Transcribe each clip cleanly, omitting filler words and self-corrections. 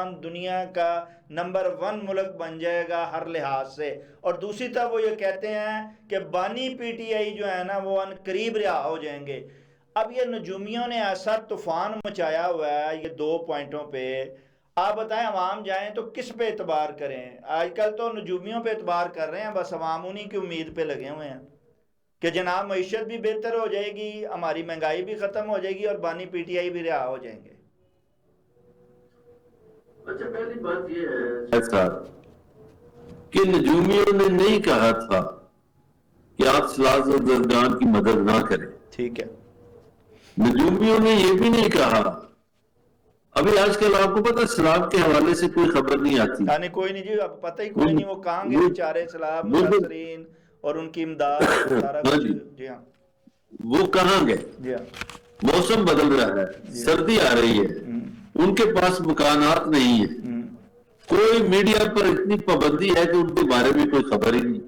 پاکستان دنیا کا نمبر 1 ملک بن جائے گا ہر لحاظ سے، اور دوسری طرف وہ یہ کہتے ہیں کہ بانی پی ٹی آئی جو ہے نا وہ ان قریب رہا ہو جائیں گے۔ اب یہ نجومیوں نے ایسا طوفان مچایا ہوا ہے یہ 2 پوائنٹوں پہ، آپ بتائیں عوام جائیں تو کس پہ اعتبار کریں؟ آج کل تو نجومیوں پہ اعتبار کر رہے ہیں، بس عوام انہی کی امید پہ لگے ہوئے ہیں کہ جناب معیشت بھی بہتر ہو جائے گی، ہماری مہنگائی بھی ختم ہو جائے گی اور بانی پی ٹی آئی بھی رہا ہو جائیں گے۔ اچھا، پہلی بات یہ ہے ایسا کہ نجومیوں نے نہیں کہا تھا کہ آپ سیاست زدگان کی مدد نہ کریں، ٹھیک ہے۔ نجومیوں نے یہ بھی نہیں کہا، ابھی آج کل آپ کو پتا سیلاب کے حوالے سے کوئی خبر نہیں آتی، یعنی کوئی نہیں جی، اب پتہ ہی کوئی نہیں وہ کہاں گے بیچارے سیلاب متاثرین اور ان کی امداد اور سارا کچھ۔ جی ہاں، وہ کہاں گئے؟ جی ہاں، موسم بدل رہا ہے، سردی آ رہی ہے، ان کے پاس مکانات نہیں ہے، کوئی میڈیا پر اتنی پابندی ہے کہ ان کے بارے میں کوئی خبر ہی نہیں۔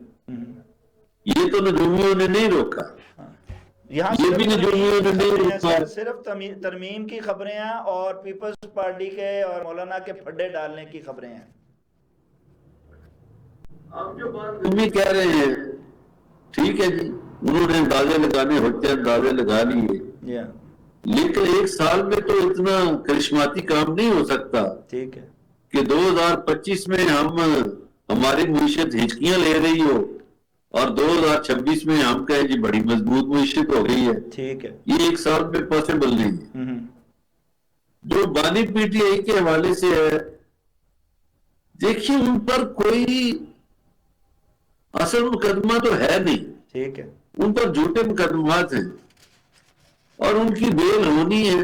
یہ تو نجومیوں نے نہیں روکا، یہاں یہ بھی نجومیوں نے نہیں روکا۔ صرف ترمیم کی خبریں ہیں اور پیپلز پارٹی کے اور مولانا کے پھڈے ڈالنے کی خبریں ہیں۔ آپ جو بات نجومی کہہ رہے ہیں ٹھیک ہے جی، انہوں نے اندازے لگانے ہوتے ہیں، اندازے لگا لیے، لیکن 1 سال میں تو اتنا کرشماتی کام نہیں ہو سکتا ٹھیک ہے کہ 2025 میں ہماری معیشت ہچکیاں لے رہی ہو اور 2026 میں ہم کہیں جی بڑی مضبوط معیشت ہو گئی ہے۔ ٹھیک ہے، یہ 1 سال میں پاسبل نہیں ہے۔ جو بانی پی ٹی آئی کے حوالے سے ہے، دیکھیے ان پر کوئی اصل مقدمہ تو ہے نہیں، ٹھیک ہے، ان پر جھوٹے مقدمات ہیں اور ان کی بیل ہونی ہے۔